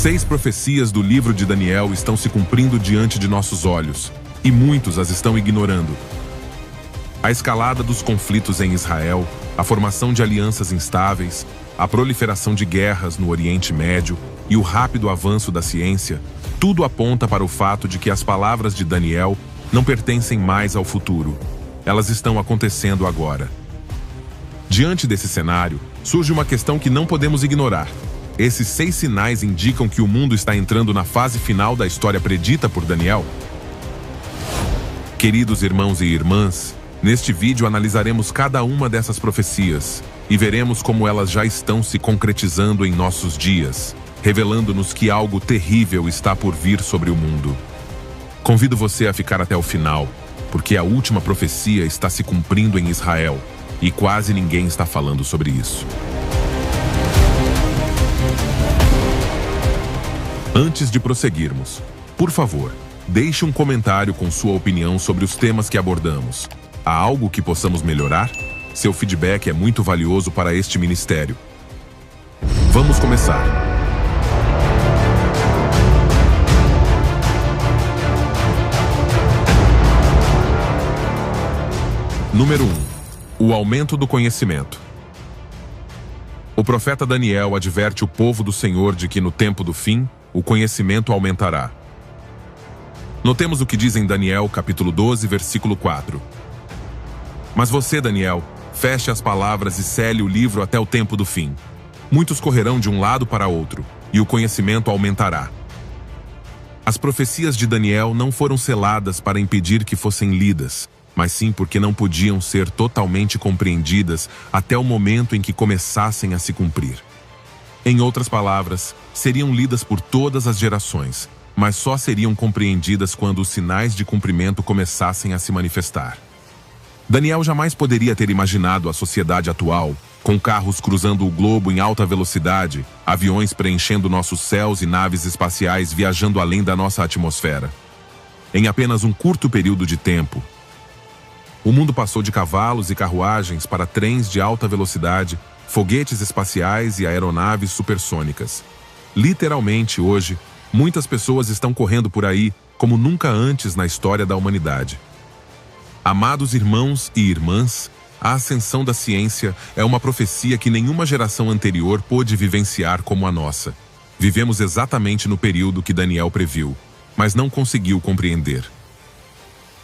6 profecias do livro de Daniel estão se cumprindo diante de nossos olhos, e muitos as estão ignorando. A escalada dos conflitos em Israel, a formação de alianças instáveis, a proliferação de guerras no Oriente Médio e o rápido avanço da ciência, tudo aponta para o fato de que as palavras de Daniel não pertencem mais ao futuro. Elas estão acontecendo agora. Diante desse cenário, surge uma questão que não podemos ignorar. Esses 6 sinais indicam que o mundo está entrando na fase final da história predita por Daniel? Queridos irmãos e irmãs, neste vídeo analisaremos cada uma dessas profecias e veremos como elas já estão se concretizando em nossos dias, revelando-nos que algo terrível está por vir sobre o mundo. Convido você a ficar até o final, porque a última profecia está se cumprindo em Israel e quase ninguém está falando sobre isso. Antes de prosseguirmos, por favor, deixe um comentário com sua opinião sobre os temas que abordamos. Há algo que possamos melhorar? Seu feedback é muito valioso para este ministério. Vamos começar. Número 1. O aumento do conhecimento. O profeta Daniel adverte o povo do Senhor de que no tempo do fim, o conhecimento aumentará. Notemos o que diz em Daniel, capítulo 12, versículo 4. Mas você, Daniel, feche as palavras e cele o livro até o tempo do fim. Muitos correrão de um lado para outro, e o conhecimento aumentará. As profecias de Daniel não foram seladas para impedir que fossem lidas, mas sim porque não podiam ser totalmente compreendidas até o momento em que começassem a se cumprir. Em outras palavras, seriam lidas por todas as gerações, mas só seriam compreendidas quando os sinais de cumprimento começassem a se manifestar. Daniel jamais poderia ter imaginado a sociedade atual, com carros cruzando o globo em alta velocidade, aviões preenchendo nossos céus e naves espaciais viajando além da nossa atmosfera. Em apenas um curto período de tempo, o mundo passou de cavalos e carruagens para trens de alta velocidade, foguetes espaciais e aeronaves supersônicas. Literalmente, hoje, muitas pessoas estão correndo por aí como nunca antes na história da humanidade. Amados irmãos e irmãs, a ascensão da ciência é uma profecia que nenhuma geração anterior pôde vivenciar como a nossa. Vivemos exatamente no período que Daniel previu, mas não conseguiu compreender.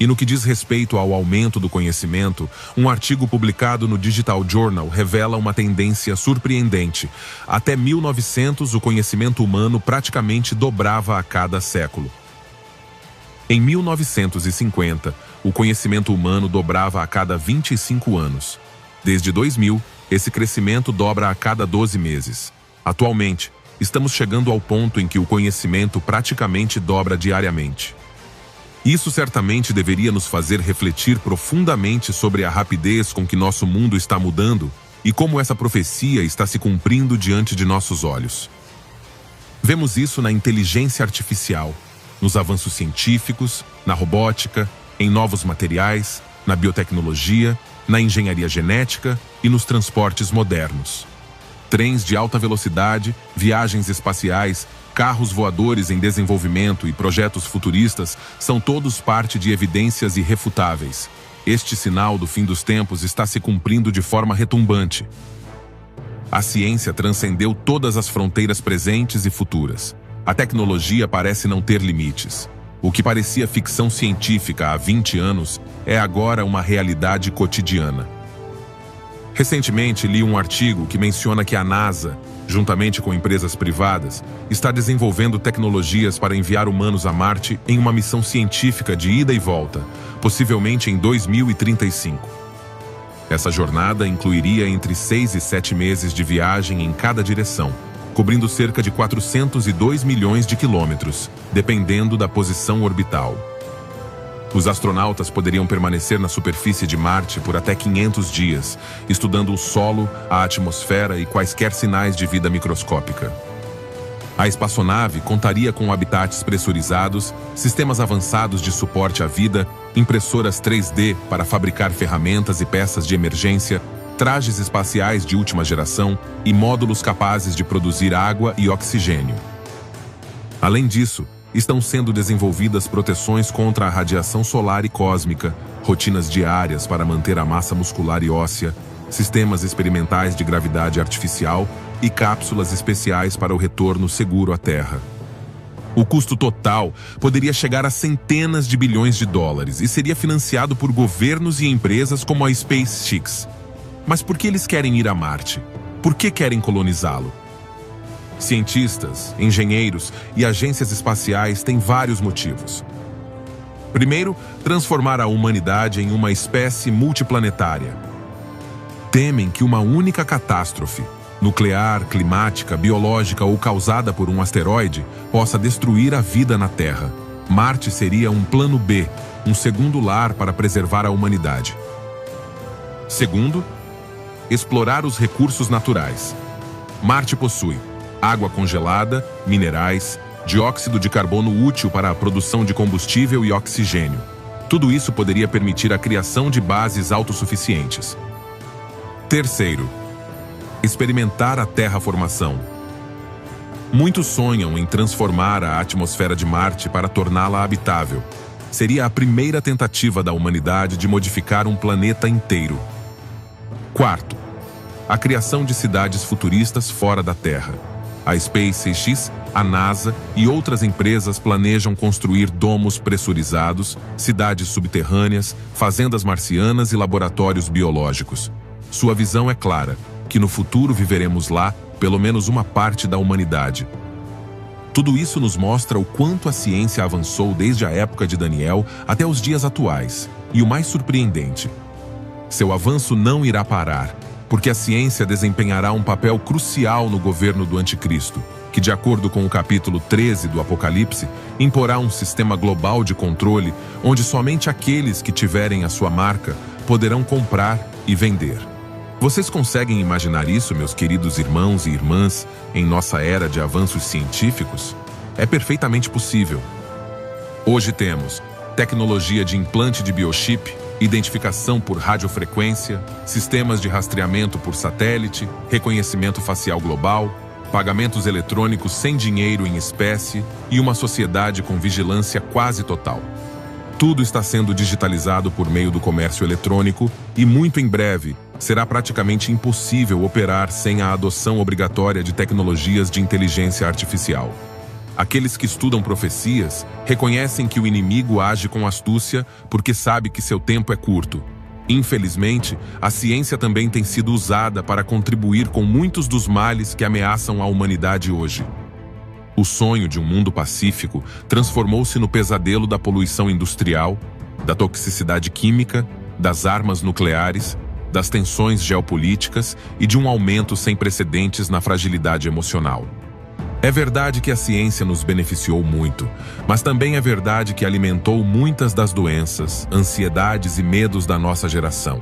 E no que diz respeito ao aumento do conhecimento, um artigo publicado no Digital Journal revela uma tendência surpreendente. Até 1900, o conhecimento humano praticamente dobrava a cada século. Em 1950, o conhecimento humano dobrava a cada 25 anos. Desde 2000, esse crescimento dobra a cada 12 meses. Atualmente, estamos chegando ao ponto em que o conhecimento praticamente dobra diariamente. Isso certamente deveria nos fazer refletir profundamente sobre a rapidez com que nosso mundo está mudando e como essa profecia está se cumprindo diante de nossos olhos. Vemos isso na inteligência artificial, nos avanços científicos, na robótica, em novos materiais, na biotecnologia, na engenharia genética e nos transportes modernos. Trens de alta velocidade, viagens espaciais, carros voadores em desenvolvimento e projetos futuristas são todos parte de evidências irrefutáveis. Este sinal do fim dos tempos está se cumprindo de forma retumbante. A ciência transcendeu todas as fronteiras presentes e futuras. A tecnologia parece não ter limites. O que parecia ficção científica há 20 anos é agora uma realidade cotidiana. Recentemente li um artigo que menciona que a NASA, juntamente com empresas privadas, está desenvolvendo tecnologias para enviar humanos a Marte em uma missão científica de ida e volta, possivelmente em 2035. Essa jornada incluiria entre 6 e 7 meses de viagem em cada direção, cobrindo cerca de 402 milhões de quilômetros, dependendo da posição orbital. Os astronautas poderiam permanecer na superfície de Marte por até 500 dias, estudando o solo, a atmosfera e quaisquer sinais de vida microscópica. A espaçonave contaria com habitats pressurizados, sistemas avançados de suporte à vida, impressoras 3D para fabricar ferramentas e peças de emergência, trajes espaciais de última geração e módulos capazes de produzir água e oxigênio. Além disso, estão sendo desenvolvidas proteções contra a radiação solar e cósmica, rotinas diárias para manter a massa muscular e óssea, sistemas experimentais de gravidade artificial e cápsulas especiais para o retorno seguro à Terra. O custo total poderia chegar a centenas de bilhões de dólares e seria financiado por governos e empresas como a SpaceX. Mas por que eles querem ir a Marte? Por que querem colonizá-lo? Cientistas, engenheiros e agências espaciais têm vários motivos. Primeiro, transformar a humanidade em uma espécie multiplanetária. Temem que uma única catástrofe, nuclear, climática, biológica ou causada por um asteroide, possa destruir a vida na Terra. Marte seria um plano B, um segundo lar para preservar a humanidade. Segundo, explorar os recursos naturais. Marte possui água congelada, minerais, dióxido de carbono útil para a produção de combustível e oxigênio. Tudo isso poderia permitir a criação de bases autossuficientes. Terceiro, experimentar a terraformação. Muitos sonham em transformar a atmosfera de Marte para torná-la habitável. Seria a primeira tentativa da humanidade de modificar um planeta inteiro. Quarto, a criação de cidades futuristas fora da Terra. A SpaceX, a NASA e outras empresas planejam construir domos pressurizados, cidades subterrâneas, fazendas marcianas e laboratórios biológicos. Sua visão é clara, que no futuro viveremos lá, pelo menos uma parte da humanidade. Tudo isso nos mostra o quanto a ciência avançou desde a época de Daniel até os dias atuais. E o mais surpreendente, seu avanço não irá parar, porque a ciência desempenhará um papel crucial no governo do Anticristo, que, de acordo com o capítulo 13 do Apocalipse, imporá um sistema global de controle onde somente aqueles que tiverem a sua marca poderão comprar e vender. Vocês conseguem imaginar isso, meus queridos irmãos e irmãs, em nossa era de avanços científicos? É perfeitamente possível. Hoje temos tecnologia de implante de biochip, identificação por radiofrequência, sistemas de rastreamento por satélite, reconhecimento facial global, pagamentos eletrônicos sem dinheiro em espécie e uma sociedade com vigilância quase total. Tudo está sendo digitalizado por meio do comércio eletrônico e, muito em breve, será praticamente impossível operar sem a adoção obrigatória de tecnologias de inteligência artificial. Aqueles que estudam profecias reconhecem que o inimigo age com astúcia porque sabe que seu tempo é curto. Infelizmente, a ciência também tem sido usada para contribuir com muitos dos males que ameaçam a humanidade hoje. O sonho de um mundo pacífico transformou-se no pesadelo da poluição industrial, da toxicidade química, das armas nucleares, das tensões geopolíticas e de um aumento sem precedentes na fragilidade emocional. É verdade que a ciência nos beneficiou muito, mas também é verdade que alimentou muitas das doenças, ansiedades e medos da nossa geração.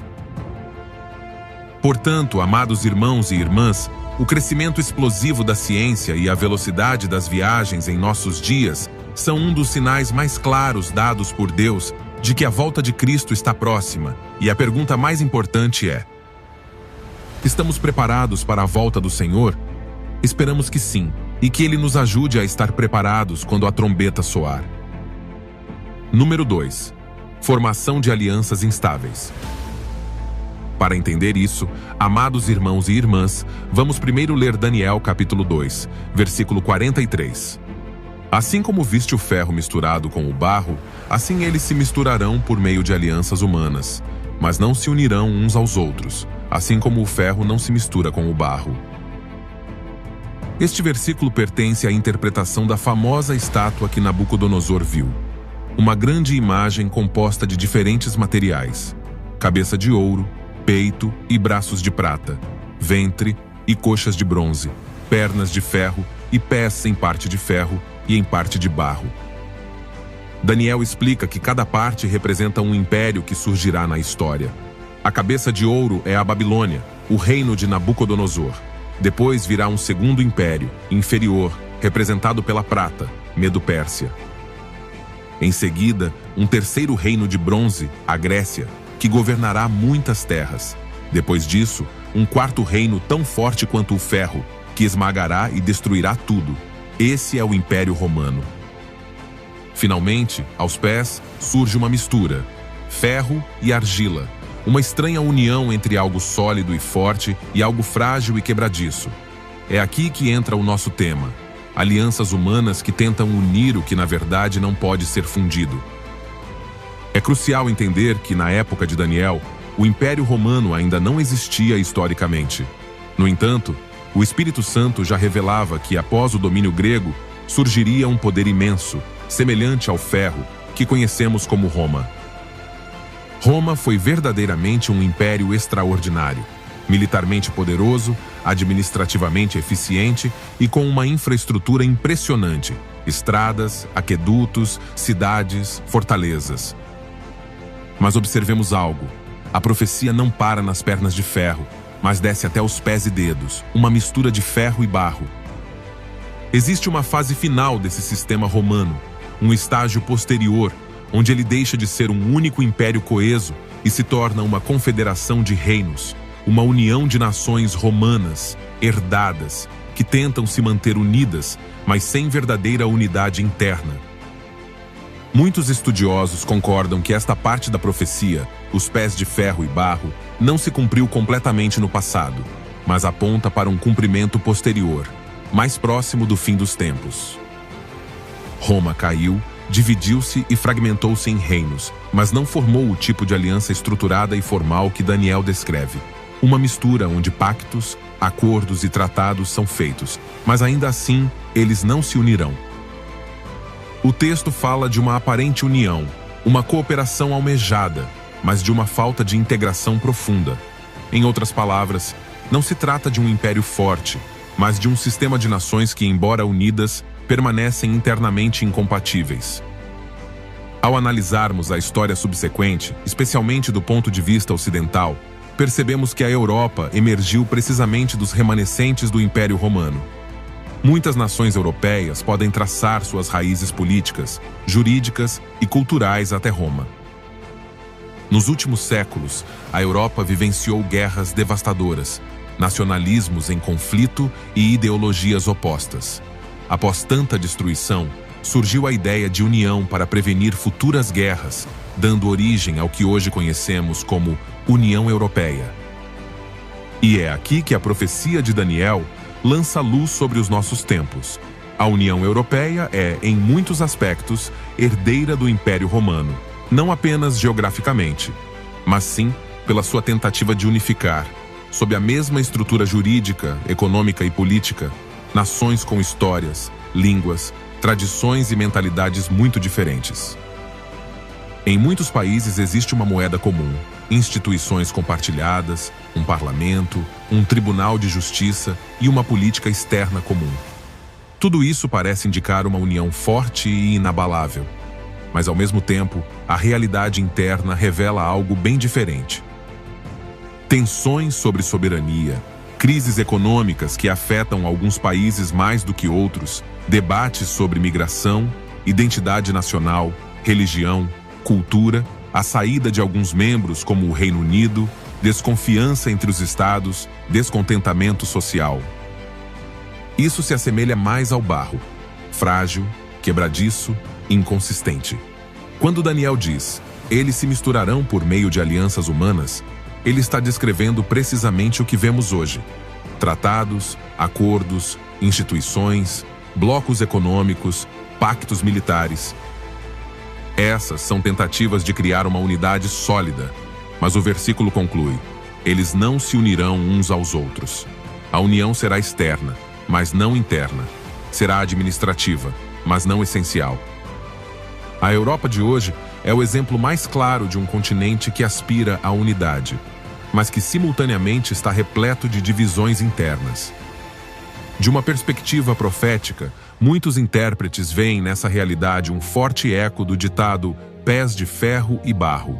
Portanto, amados irmãos e irmãs, o crescimento explosivo da ciência e a velocidade das viagens em nossos dias são um dos sinais mais claros dados por Deus de que a volta de Cristo está próxima, e a pergunta mais importante é: estamos preparados para a volta do Senhor? Esperamos que sim, e que Ele nos ajude a estar preparados quando a trombeta soar. Número 2. Formação de alianças instáveis. Para entender isso, amados irmãos e irmãs, vamos primeiro ler Daniel capítulo 2, versículo 43. Assim como viste o ferro misturado com o barro, assim eles se misturarão por meio de alianças humanas, mas não se unirão uns aos outros, assim como o ferro não se mistura com o barro. Este versículo pertence à interpretação da famosa estátua que Nabucodonosor viu. Uma grande imagem composta de diferentes materiais: cabeça de ouro, peito e braços de prata, ventre e coxas de bronze, pernas de ferro e pés em parte de ferro e em parte de barro. Daniel explica que cada parte representa um império que surgirá na história. A cabeça de ouro é a Babilônia, o reino de Nabucodonosor. Depois virá um segundo império, inferior, representado pela prata, Medo-Pérsia. Em seguida, um terceiro reino de bronze, a Grécia, que governará muitas terras. Depois disso, um quarto reino tão forte quanto o ferro, que esmagará e destruirá tudo. Esse é o Império Romano. Finalmente, aos pés, surge uma mistura: ferro e argila, uma estranha união entre algo sólido e forte e algo frágil e quebradiço. É aqui que entra o nosso tema: alianças humanas que tentam unir o que na verdade não pode ser fundido. É crucial entender que, na época de Daniel, o Império Romano ainda não existia historicamente. No entanto, o Espírito Santo já revelava que, após o domínio grego, surgiria um poder imenso, semelhante ao ferro, que conhecemos como Roma. Roma foi verdadeiramente um império extraordinário, militarmente poderoso, administrativamente eficiente e com uma infraestrutura impressionante: estradas, aquedutos, cidades, fortalezas. Mas observemos algo: a profecia não para nas pernas de ferro, mas desce até os pés e dedos, uma mistura de ferro e barro. Existe uma fase final desse sistema romano, um estágio posterior, onde ele deixa de ser um único império coeso e se torna uma confederação de reinos, uma união de nações romanas, herdadas, que tentam se manter unidas, mas sem verdadeira unidade interna. Muitos estudiosos concordam que esta parte da profecia, os pés de ferro e barro, não se cumpriu completamente no passado, mas aponta para um cumprimento posterior, mais próximo do fim dos tempos. Roma caiu, dividiu-se e fragmentou-se em reinos, mas não formou o tipo de aliança estruturada e formal que Daniel descreve. Uma mistura onde pactos, acordos e tratados são feitos, mas ainda assim eles não se unirão. O texto fala de uma aparente união, uma cooperação almejada, mas de uma falta de integração profunda. Em outras palavras, não se trata de um império forte, mas de um sistema de nações que, embora unidas, permanecem internamente incompatíveis. Ao analisarmos a história subsequente, especialmente do ponto de vista ocidental, percebemos que a Europa emergiu precisamente dos remanescentes do Império Romano. Muitas nações europeias podem traçar suas raízes políticas, jurídicas e culturais até Roma. Nos últimos séculos, a Europa vivenciou guerras devastadoras, nacionalismos em conflito e ideologias opostas. Após tanta destruição, surgiu a ideia de união para prevenir futuras guerras, dando origem ao que hoje conhecemos como União Europeia. E é aqui que a profecia de Daniel lança luz sobre os nossos tempos. A União Europeia é, em muitos aspectos, herdeira do Império Romano, não apenas geograficamente, mas sim pela sua tentativa de unificar, sob a mesma estrutura jurídica, econômica e política, nações com histórias, línguas, tradições e mentalidades muito diferentes. Em muitos países existe uma moeda comum, instituições compartilhadas, um parlamento, um tribunal de justiça e uma política externa comum. Tudo isso parece indicar uma união forte e inabalável. Mas, ao mesmo tempo, a realidade interna revela algo bem diferente. Tensões sobre soberania, crises econômicas que afetam alguns países mais do que outros, debates sobre migração, identidade nacional, religião, cultura, a saída de alguns membros como o Reino Unido, desconfiança entre os estados, descontentamento social. Isso se assemelha mais ao barro, frágil, quebradiço, inconsistente. Quando Daniel diz, eles se misturarão por meio de alianças humanas, ele está descrevendo precisamente o que vemos hoje: tratados, acordos, instituições, blocos econômicos, pactos militares. Essas são tentativas de criar uma unidade sólida, mas o versículo conclui: eles não se unirão uns aos outros. A união será externa, mas não interna. Será administrativa, mas não essencial. A Europa de hoje é o exemplo mais claro de um continente que aspira à unidade, mas que simultaneamente está repleto de divisões internas. De uma perspectiva profética, muitos intérpretes veem nessa realidade um forte eco do ditado pés de ferro e barro.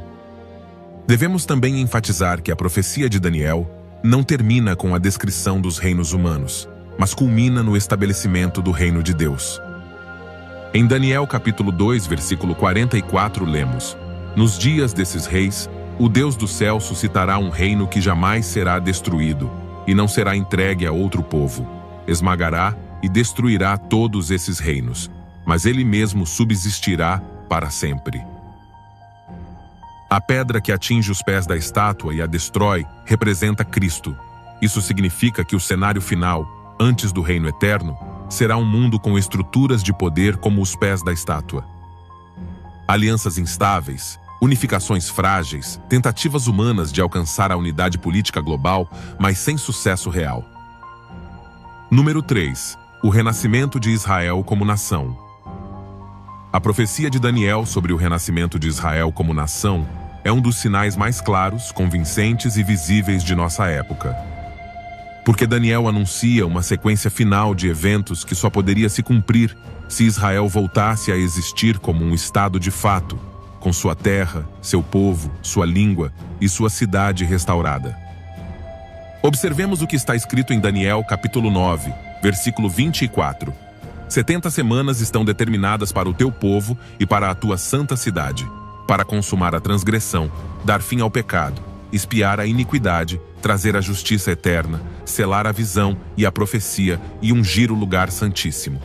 Devemos também enfatizar que a profecia de Daniel não termina com a descrição dos reinos humanos, mas culmina no estabelecimento do reino de Deus. Em Daniel capítulo 2, versículo 44, lemos: nos dias desses reis, o Deus do céu suscitará um reino que jamais será destruído, e não será entregue a outro povo. Esmagará, e destruirá todos esses reinos, mas ele mesmo subsistirá para sempre. A pedra que atinge os pés da estátua e a destrói representa Cristo. Isso significa que o cenário final, antes do reino eterno, será um mundo com estruturas de poder como os pés da estátua. Alianças instáveis, unificações frágeis, tentativas humanas de alcançar a unidade política global, mas sem sucesso real. Número 3. O renascimento de Israel como nação. A profecia de Daniel sobre o renascimento de Israel como nação é um dos sinais mais claros, convincentes e visíveis de nossa época. Porque Daniel anuncia uma sequência final de eventos que só poderia se cumprir se Israel voltasse a existir como um Estado de fato, com sua terra, seu povo, sua língua e sua cidade restaurada. Observemos o que está escrito em Daniel capítulo 9, versículo 24. 70 semanas estão determinadas para o teu povo e para a tua santa cidade, para consumar a transgressão, dar fim ao pecado, expiar a iniquidade, trazer a justiça eterna, selar a visão e a profecia e ungir o lugar santíssimo.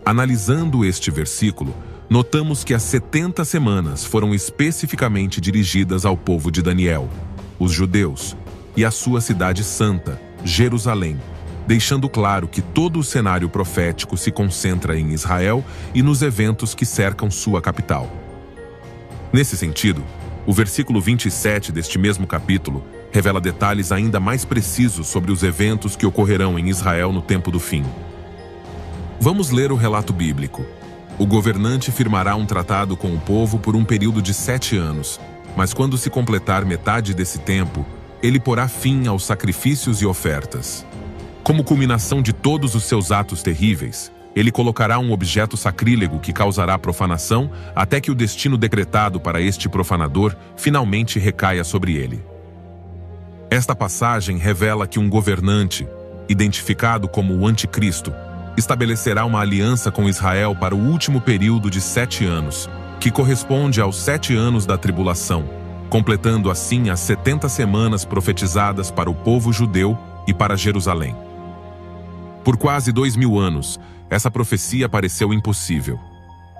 Analisando este versículo, notamos que as 70 semanas foram especificamente dirigidas ao povo de Daniel, os judeus, e à sua cidade santa, Jerusalém, deixando claro que todo o cenário profético se concentra em Israel e nos eventos que cercam sua capital. Nesse sentido, o versículo 27 deste mesmo capítulo revela detalhes ainda mais precisos sobre os eventos que ocorrerão em Israel no tempo do fim. Vamos ler o relato bíblico. O governante firmará um tratado com o povo por um período de 7 anos, mas quando se completar metade desse tempo, ele porá fim aos sacrifícios e ofertas. Como culminação de todos os seus atos terríveis, ele colocará um objeto sacrílego que causará profanação até que o destino decretado para este profanador finalmente recaia sobre ele. Esta passagem revela que um governante, identificado como o Anticristo, estabelecerá uma aliança com Israel para o último período de 7 anos, que corresponde aos 7 anos da tribulação, completando assim as 70 semanas profetizadas para o povo judeu e para Jerusalém. Por quase 2000 anos, essa profecia pareceu impossível.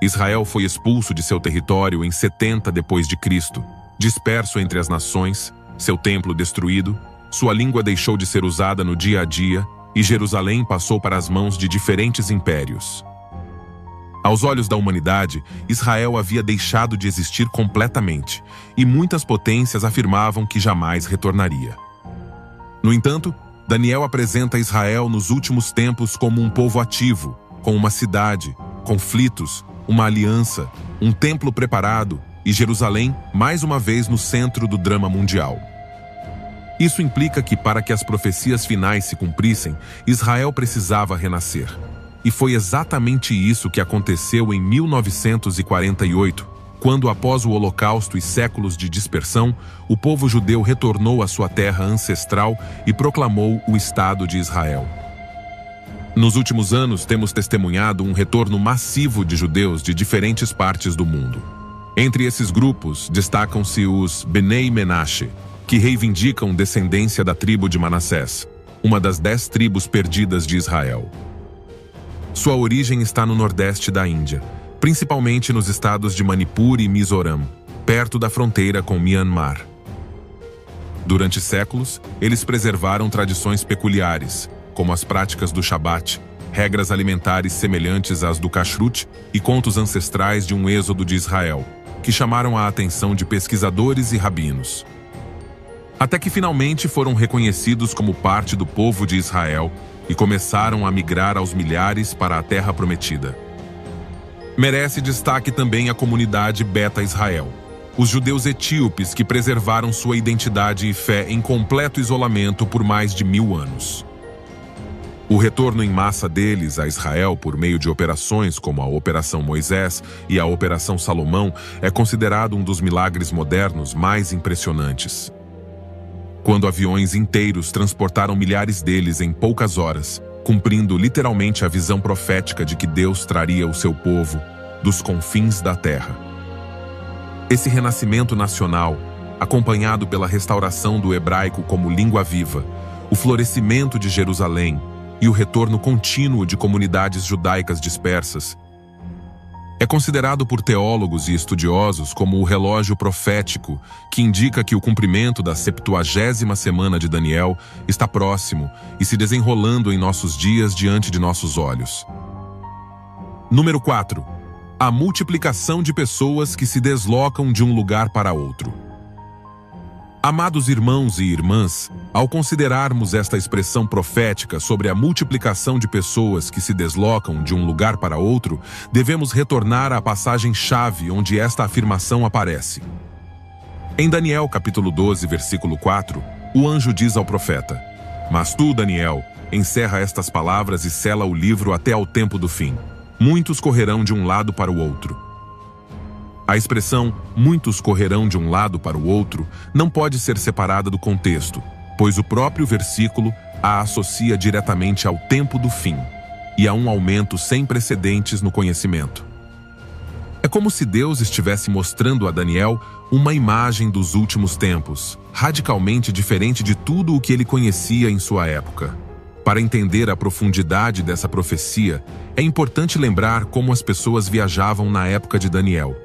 Israel foi expulso de seu território em 70 depois de Cristo, disperso entre as nações, seu templo destruído, sua língua deixou de ser usada no dia a dia e Jerusalém passou para as mãos de diferentes impérios. Aos olhos da humanidade, Israel havia deixado de existir completamente, e muitas potências afirmavam que jamais retornaria. No entanto, Daniel apresenta Israel nos últimos tempos como um povo ativo, com uma cidade, conflitos, uma aliança, um templo preparado e Jerusalém mais uma vez no centro do drama mundial. Isso implica que, para que as profecias finais se cumprissem, Israel precisava renascer. E foi exatamente isso que aconteceu em 1948, quando, após o Holocausto e séculos de dispersão, o povo judeu retornou à sua terra ancestral e proclamou o Estado de Israel. Nos últimos anos, temos testemunhado um retorno massivo de judeus de diferentes partes do mundo. Entre esses grupos, destacam-se os Bnei Menashe, que reivindicam descendência da tribo de Manassés, uma das 10 tribos perdidas de Israel. Sua origem está no nordeste da Índia, principalmente nos estados de Manipur e Mizoram, perto da fronteira com Myanmar. Durante séculos, eles preservaram tradições peculiares, como as práticas do Shabat, regras alimentares semelhantes às do Kashrut e contos ancestrais de um êxodo de Israel, que chamaram a atenção de pesquisadores e rabinos. Até que finalmente foram reconhecidos como parte do povo de Israel e começaram a migrar aos milhares para a Terra Prometida. Merece destaque também a comunidade Beta Israel, os judeus etíopes que preservaram sua identidade e fé em completo isolamento por mais de 1000 anos. O retorno em massa deles a Israel por meio de operações como a Operação Moisés e a Operação Salomão é considerado um dos milagres modernos mais impressionantes. Quando aviões inteiros transportaram milhares deles em poucas horas, cumprindo literalmente a visão profética de que Deus traria o seu povo dos confins da terra. Esse renascimento nacional, acompanhado pela restauração do hebraico como língua viva, o florescimento de Jerusalém, e o retorno contínuo de comunidades judaicas dispersas. É considerado por teólogos e estudiosos como o relógio profético que indica que o cumprimento da 70ª semana de Daniel está próximo e se desenrolando em nossos dias diante de nossos olhos. Número 4. A multiplicação de pessoas que se deslocam de um lugar para outro. Amados irmãos e irmãs, ao considerarmos esta expressão profética sobre a multiplicação de pessoas que se deslocam de um lugar para outro, devemos retornar à passagem-chave onde esta afirmação aparece. Em Daniel capítulo 12, versículo 4, o anjo diz ao profeta: "Mas tu, Daniel, encerra estas palavras e sela o livro até ao tempo do fim. Muitos correrão de um lado para o outro." A expressão "muitos correrão de um lado para o outro" não pode ser separada do contexto, pois o próprio versículo a associa diretamente ao tempo do fim e a um aumento sem precedentes no conhecimento. É como se Deus estivesse mostrando a Daniel uma imagem dos últimos tempos, radicalmente diferente de tudo o que ele conhecia em sua época. Para entender a profundidade dessa profecia, é importante lembrar como as pessoas viajavam na época de Daniel.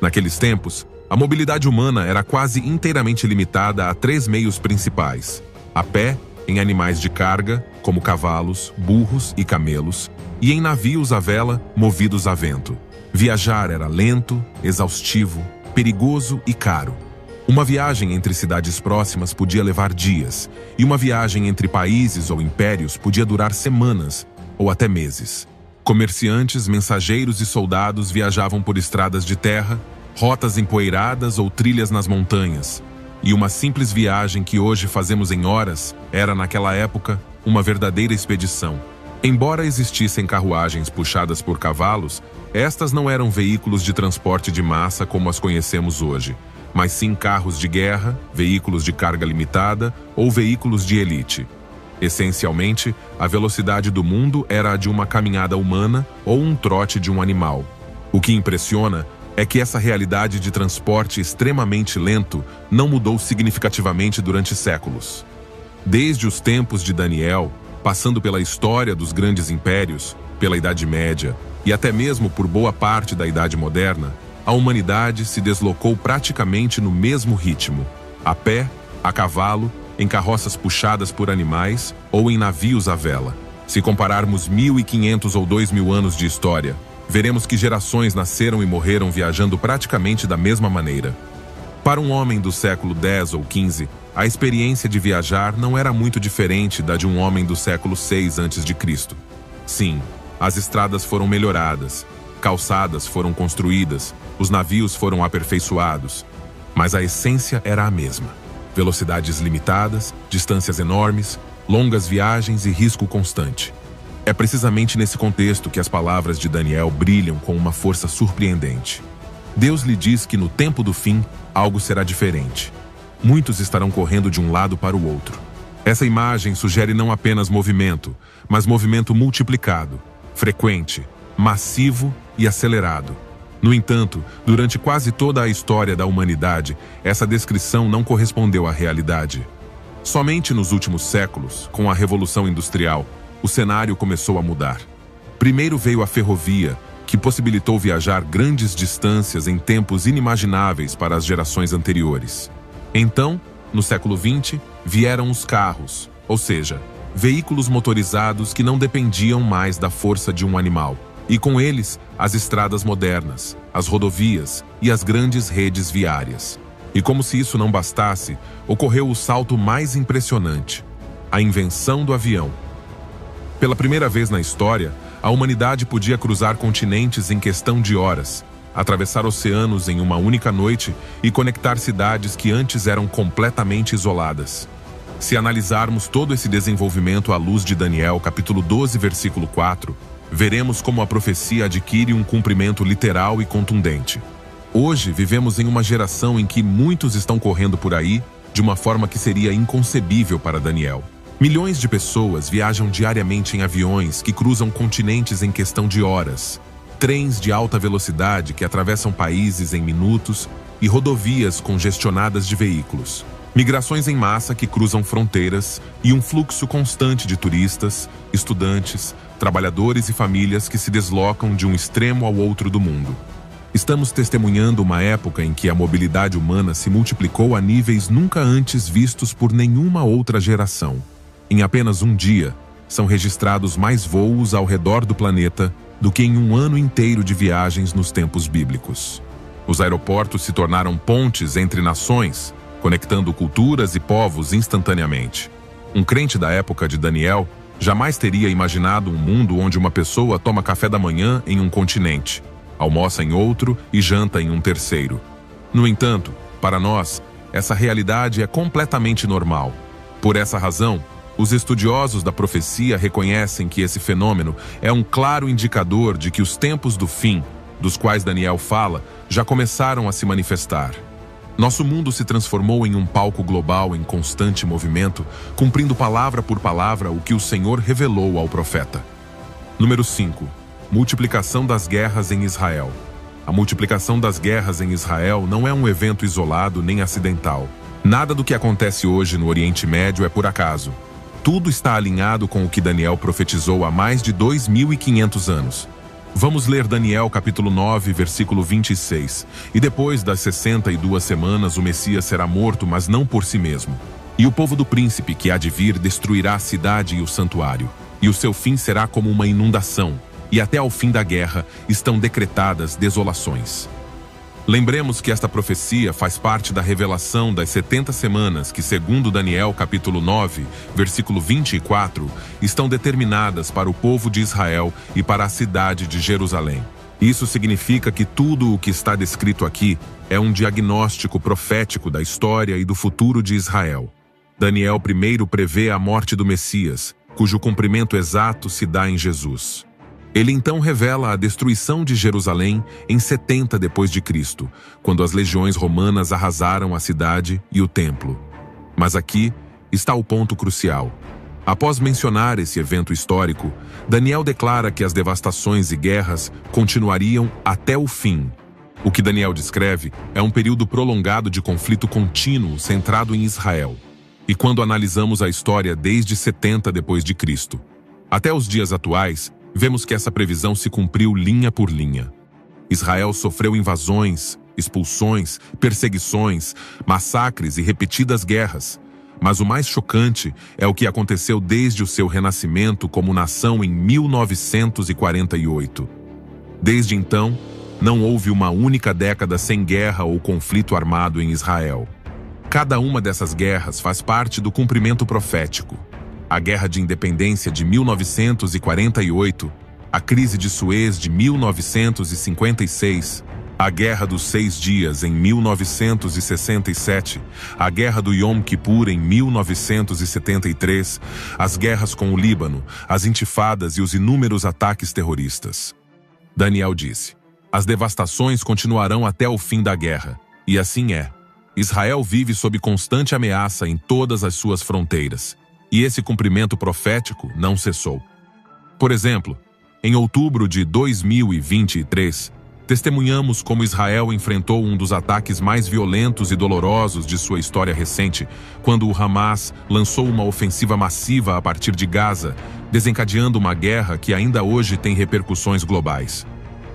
Naqueles tempos, a mobilidade humana era quase inteiramente limitada a 3 meios principais: a pé, em animais de carga, como cavalos, burros e camelos, e em navios à vela, movidos a vento. Viajar era lento, exaustivo, perigoso e caro. Uma viagem entre cidades próximas podia levar dias, e uma viagem entre países ou impérios podia durar semanas ou até meses. Comerciantes, mensageiros e soldados viajavam por estradas de terra, rotas empoeiradas ou trilhas nas montanhas, e uma simples viagem que hoje fazemos em horas era, naquela época, uma verdadeira expedição. Embora existissem carruagens puxadas por cavalos, estas não eram veículos de transporte de massa como as conhecemos hoje, mas sim carros de guerra, veículos de carga limitada ou veículos de elite. Essencialmente, a velocidade do mundo era a de uma caminhada humana ou um trote de um animal. O que impressiona é que essa realidade de transporte extremamente lento não mudou significativamente durante séculos. Desde os tempos de Daniel, passando pela história dos grandes impérios, pela Idade Média e até mesmo por boa parte da Idade Moderna, a humanidade se deslocou praticamente no mesmo ritmo, a pé, a cavalo, em carroças puxadas por animais ou em navios à vela. Se compararmos 1500 ou 2000 anos de história, veremos que gerações nasceram e morreram viajando praticamente da mesma maneira. Para um homem do século X ou XV, a experiência de viajar não era muito diferente da de um homem do século VI a.C. Sim, as estradas foram melhoradas, calçadas foram construídas, os navios foram aperfeiçoados, mas a essência era a mesma. Velocidades limitadas, distâncias enormes, longas viagens e risco constante. É precisamente nesse contexto que as palavras de Daniel brilham com uma força surpreendente. Deus lhe diz que no tempo do fim, algo será diferente. Muitos estarão correndo de um lado para o outro. Essa imagem sugere não apenas movimento, mas movimento multiplicado, frequente, massivo e acelerado. No entanto, durante quase toda a história da humanidade, essa descrição não correspondeu à realidade. Somente nos últimos séculos, com a Revolução Industrial, o cenário começou a mudar. Primeiro veio a ferrovia, que possibilitou viajar grandes distâncias em tempos inimagináveis para as gerações anteriores. Então, no século XX, vieram os carros, ou seja, veículos motorizados que não dependiam mais da força de um animal. E com eles, as estradas modernas, as rodovias e as grandes redes viárias. E como se isso não bastasse, ocorreu o salto mais impressionante: a invenção do avião. Pela primeira vez na história, a humanidade podia cruzar continentes em questão de horas, atravessar oceanos em uma única noite e conectar cidades que antes eram completamente isoladas. Se analisarmos todo esse desenvolvimento à luz de Daniel, capítulo 12, versículo 4, veremos como a profecia adquire um cumprimento literal e contundente. Hoje vivemos em uma geração em que muitos estão correndo por aí de uma forma que seria inconcebível para Daniel. Milhões de pessoas viajam diariamente em aviões que cruzam continentes em questão de horas, trens de alta velocidade que atravessam países em minutos e rodovias congestionadas de veículos. Migrações em massa que cruzam fronteiras e um fluxo constante de turistas, estudantes, trabalhadores e famílias que se deslocam de um extremo ao outro do mundo. Estamos testemunhando uma época em que a mobilidade humana se multiplicou a níveis nunca antes vistos por nenhuma outra geração. Em apenas um dia, são registrados mais voos ao redor do planeta do que em um ano inteiro de viagens nos tempos bíblicos. Os aeroportos se tornaram pontes entre nações, conectando culturas e povos instantaneamente. Um crente da época de Daniel jamais teria imaginado um mundo onde uma pessoa toma café da manhã em um continente, almoça em outro e janta em um terceiro. No entanto, para nós, essa realidade é completamente normal. Por essa razão, os estudiosos da profecia reconhecem que esse fenômeno é um claro indicador de que os tempos do fim, dos quais Daniel fala, já começaram a se manifestar. Nosso mundo se transformou em um palco global em constante movimento, cumprindo palavra por palavra o que o Senhor revelou ao profeta. Número 5. Multiplicação das guerras em Israel. A multiplicação das guerras em Israel não é um evento isolado nem acidental. Nada do que acontece hoje no Oriente Médio é por acaso. Tudo está alinhado com o que Daniel profetizou há mais de 2.500 anos. Vamos ler Daniel capítulo 9, versículo 26. E depois das 62 semanas o Messias será morto, mas não por si mesmo. E o povo do príncipe que há de vir destruirá a cidade e o santuário. E o seu fim será como uma inundação. E até ao fim da guerra estão decretadas desolações. Lembremos que esta profecia faz parte da revelação das 70 semanas que, segundo Daniel capítulo 9, versículo 24, estão determinadas para o povo de Israel e para a cidade de Jerusalém. Isso significa que tudo o que está descrito aqui é um diagnóstico profético da história e do futuro de Israel. Daniel primeiro prevê a morte do Messias, cujo cumprimento exato se dá em Jesus. Ele então revela a destruição de Jerusalém em 70 d.C., quando as legiões romanas arrasaram a cidade e o templo. Mas aqui está o ponto crucial. Após mencionar esse evento histórico, Daniel declara que as devastações e guerras continuariam até o fim. O que Daniel descreve é um período prolongado de conflito contínuo centrado em Israel. E quando analisamos a história desde 70 d.C. até os dias atuais, vemos que essa previsão se cumpriu linha por linha. Israel sofreu invasões, expulsões, perseguições, massacres e repetidas guerras. Mas o mais chocante é o que aconteceu desde o seu renascimento como nação em 1948. Desde então, não houve uma única década sem guerra ou conflito armado em Israel. Cada uma dessas guerras faz parte do cumprimento profético. A Guerra de Independência de 1948, a Crise de Suez de 1956, a Guerra dos 6 Dias em 1967, a Guerra do Yom Kippur em 1973, as guerras com o Líbano, as intifadas e os inúmeros ataques terroristas. Daniel disse: as devastações continuarão até o fim da guerra, e assim é. Israel vive sob constante ameaça em todas as suas fronteiras. E esse cumprimento profético não cessou. Por exemplo, em outubro de 2023, testemunhamos como Israel enfrentou um dos ataques mais violentos e dolorosos de sua história recente, quando o Hamas lançou uma ofensiva massiva a partir de Gaza, desencadeando uma guerra que ainda hoje tem repercussões globais.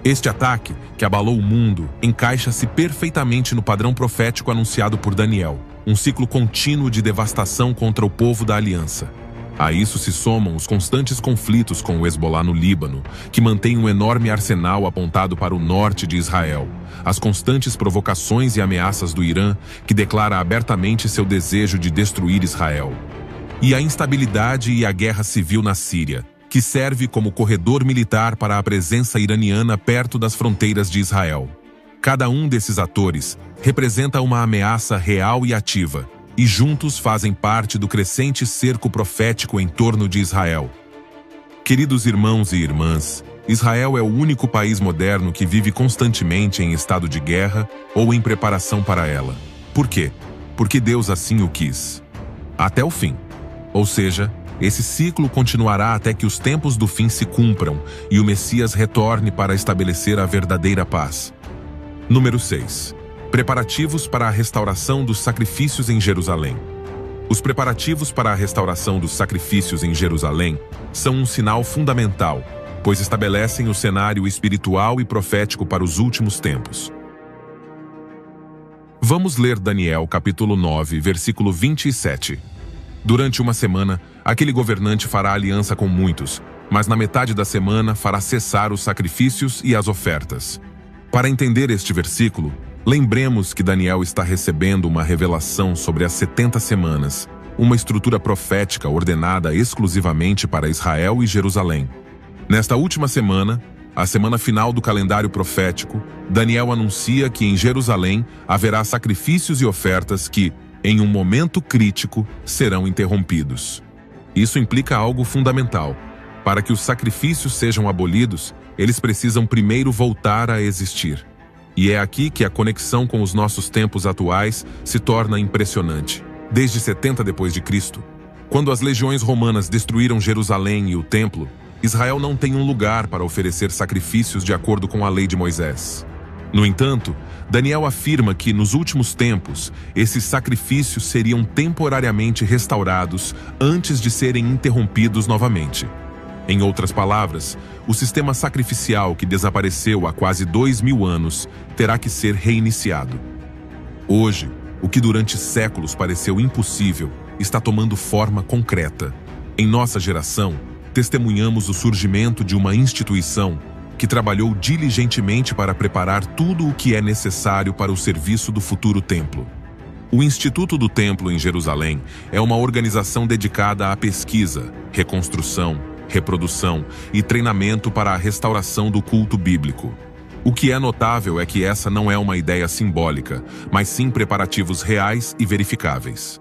Este ataque, que abalou o mundo, encaixa-se perfeitamente no padrão profético anunciado por Daniel. Um ciclo contínuo de devastação contra o povo da aliança. A isso se somam os constantes conflitos com o Hezbollah no Líbano, que mantém um enorme arsenal apontado para o norte de Israel, as constantes provocações e ameaças do Irã, que declara abertamente seu desejo de destruir Israel, e a instabilidade e a guerra civil na Síria, que serve como corredor militar para a presença iraniana perto das fronteiras de Israel. Cada um desses atores representa uma ameaça real e ativa, e juntos fazem parte do crescente cerco profético em torno de Israel. Queridos irmãos e irmãs, Israel é o único país moderno que vive constantemente em estado de guerra ou em preparação para ela. Por quê? Porque Deus assim o quis. Até o fim. Ou seja, esse ciclo continuará até que os tempos do fim se cumpram e o Messias retorne para estabelecer a verdadeira paz. Número 6. Preparativos para a restauração dos sacrifícios em Jerusalém. Os preparativos para a restauração dos sacrifícios em Jerusalém são um sinal fundamental, pois estabelecem o cenário espiritual e profético para os últimos tempos. Vamos ler Daniel capítulo 9, versículo 27. Durante uma semana, aquele governante fará aliança com muitos, mas na metade da semana fará cessar os sacrifícios e as ofertas. Para entender este versículo, lembremos que Daniel está recebendo uma revelação sobre as 70 semanas, uma estrutura profética ordenada exclusivamente para Israel e Jerusalém. Nesta última semana, a semana final do calendário profético, Daniel anuncia que em Jerusalém haverá sacrifícios e ofertas que, em um momento crítico, serão interrompidos. Isso implica algo fundamental. Para que os sacrifícios sejam abolidos, eles precisam primeiro voltar a existir. E é aqui que a conexão com os nossos tempos atuais se torna impressionante. Desde 70 d.C., quando as legiões romanas destruíram Jerusalém e o templo, Israel não tem um lugar para oferecer sacrifícios de acordo com a lei de Moisés. No entanto, Daniel afirma que, nos últimos tempos, esses sacrifícios seriam temporariamente restaurados antes de serem interrompidos novamente. Em outras palavras, o sistema sacrificial que desapareceu há quase 2000 anos terá que ser reiniciado. Hoje, o que durante séculos pareceu impossível está tomando forma concreta. Em nossa geração, testemunhamos o surgimento de uma instituição que trabalhou diligentemente para preparar tudo o que é necessário para o serviço do futuro templo. O Instituto do Templo em Jerusalém é uma organização dedicada à pesquisa, reconstrução, reprodução e treinamento para a restauração do culto bíblico. O que é notável é que essa não é uma ideia simbólica, mas sim preparativos reais e verificáveis.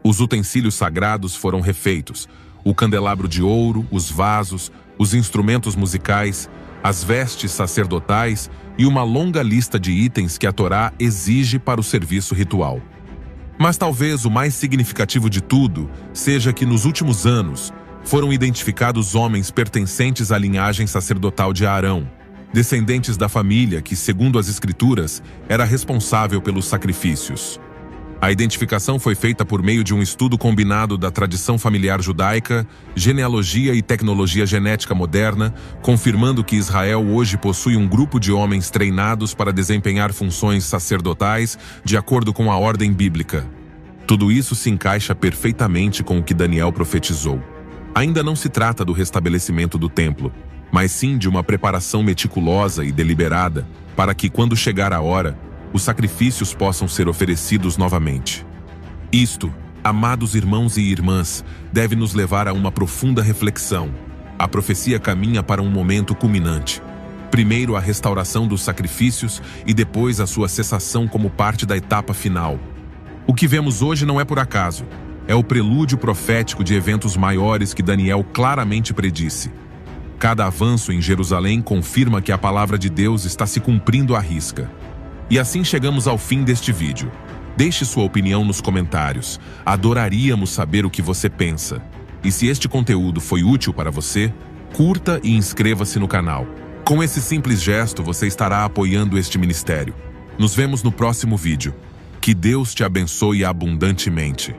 Os utensílios sagrados foram refeitos, o candelabro de ouro, os vasos, os instrumentos musicais, as vestes sacerdotais e uma longa lista de itens que a Torá exige para o serviço ritual. Mas talvez o mais significativo de tudo seja que nos últimos anos foram identificados homens pertencentes à linhagem sacerdotal de Arão, descendentes da família que, segundo as Escrituras, era responsável pelos sacrifícios. A identificação foi feita por meio de um estudo combinado da tradição familiar judaica, genealogia e tecnologia genética moderna, confirmando que Israel hoje possui um grupo de homens treinados para desempenhar funções sacerdotais de acordo com a ordem bíblica. Tudo isso se encaixa perfeitamente com o que Daniel profetizou. Ainda não se trata do restabelecimento do templo, mas sim de uma preparação meticulosa e deliberada para que, quando chegar a hora, os sacrifícios possam ser oferecidos novamente. Isto, amados irmãos e irmãs, deve nos levar a uma profunda reflexão. A profecia caminha para um momento culminante. Primeiro a restauração dos sacrifícios e depois a sua cessação como parte da etapa final. O que vemos hoje não é por acaso. É o prelúdio profético de eventos maiores que Daniel claramente predisse. Cada avanço em Jerusalém confirma que a palavra de Deus está se cumprindo à risca. E assim chegamos ao fim deste vídeo. Deixe sua opinião nos comentários. Adoraríamos saber o que você pensa. E se este conteúdo foi útil para você, curta e inscreva-se no canal. Com esse simples gesto, você estará apoiando este ministério. Nos vemos no próximo vídeo. Que Deus te abençoe abundantemente.